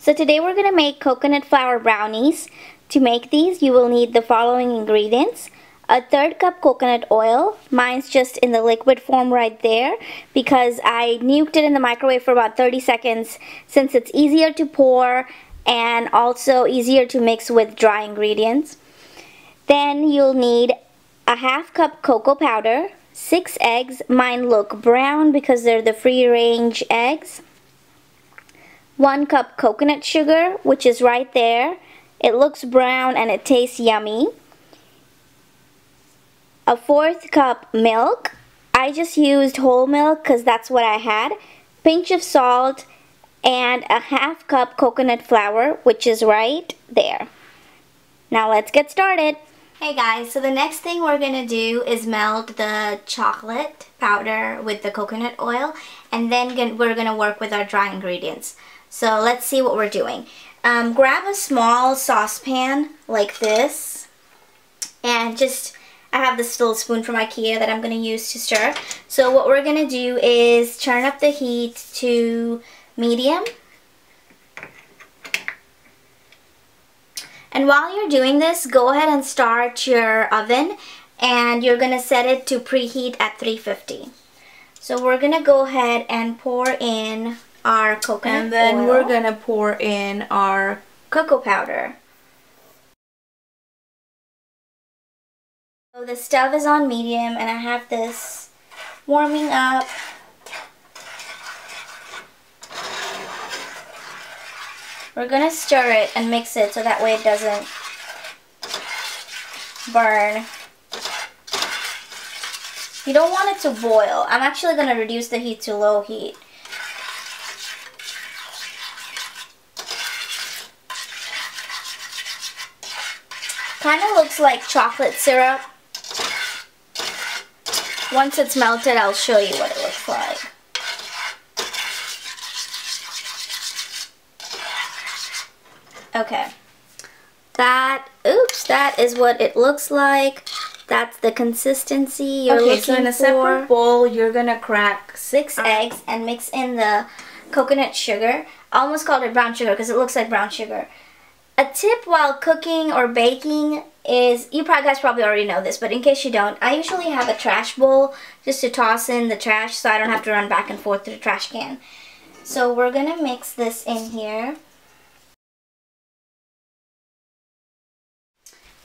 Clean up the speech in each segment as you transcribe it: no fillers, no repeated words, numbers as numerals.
So today we're going to make coconut flour brownies. To make these, you will need the following ingredients. A 1/3 cup coconut oil. Mine's just in the liquid form right there because I nuked it in the microwave for about 30 seconds since it's easier to pour and also easier to mix with dry ingredients. Then you'll need a 1/2 cup cocoa powder, 6 eggs. Mine look brown because they're the free-range eggs. 1 cup coconut sugar, which is right there. It looks brown and it tastes yummy. A 1/4 cup milk. I just used whole milk because that's what I had. Pinch of salt and a 1/2 cup coconut flour, which is right there. Now let's get started. Hey guys, so the next thing we're going to do is melt the chocolate powder with the coconut oil, and then we're going to work with our dry ingredients. So let's see what we're doing. Grab a small saucepan like this, and I have this little spoon from IKEA that I'm going to use to stir. So what we're going to do is turn up the heat to medium. And while you're doing this, go ahead and start your oven, and you're going to set it to preheat at 350. So we're going to go ahead and pour in our coconut oil. And then we're going to pour in our cocoa powder. So the stove is on medium and I have this warming up. We're going to stir it and mix it so that way it doesn't burn. You don't want it to boil. I'm actually going to reduce the heat to low heat. Kind of looks like chocolate syrup. Once it's melted, I'll show you what it looks like. Okay. That is what it looks like. That's the consistency you're looking for. So in a separate bowl, you're going to crack 6 eggs and mix in the coconut sugar. I almost called it brown sugar because it looks like brown sugar. A tip while cooking or baking is, you guys probably already know this, but in case you don't, I usually have a trash bowl just to toss in the trash so I don't have to run back and forth to the trash can. So we're going to mix this in here.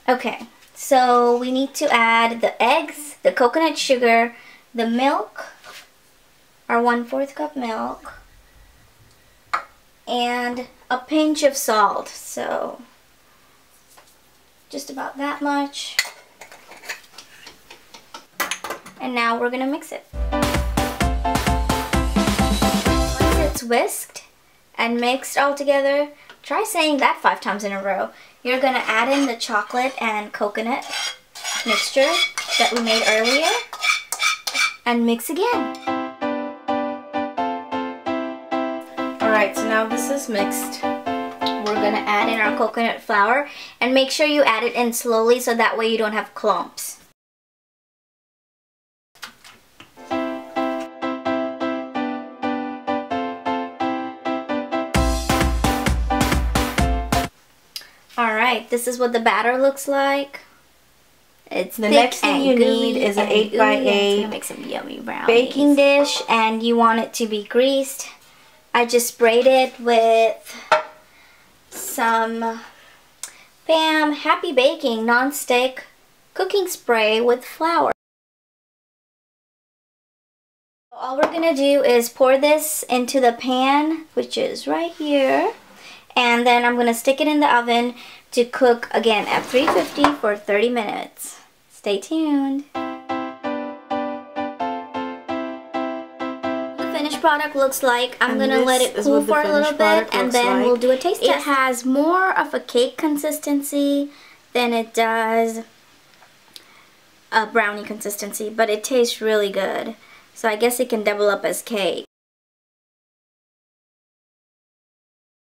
Okay, so we need to add the eggs, the coconut sugar, the milk, our 1/4 cup milk, and a pinch of salt, so just about that much. And now we're gonna mix it. Once it's whisked and mixed all together, try saying that 5 times in a row. You're gonna add in the chocolate and coconut mixture that we made earlier and mix again. Alright, so now this is mixed. We're going to add in our coconut flour, and make sure you add it in slowly so that way you don't have clumps. Alright, this is what the batter looks like. It's the next thing you need is an 8x8 to make some yummy brownies. baking Dish, and you want it to be greased. I just sprayed it with some BAM Happy Baking non-stick cooking spray with flour. All we're going to do is pour this into the pan, which is right here, and then I'm going to stick it in the oven to cook again at 350 for 30 minutes. Stay tuned. Finished product looks like. I'm gonna let it cool for a little bit, and then we'll do a taste test. It has more of a cake consistency than it does a brownie consistency, but it tastes really good. So I guess it can double up as cake.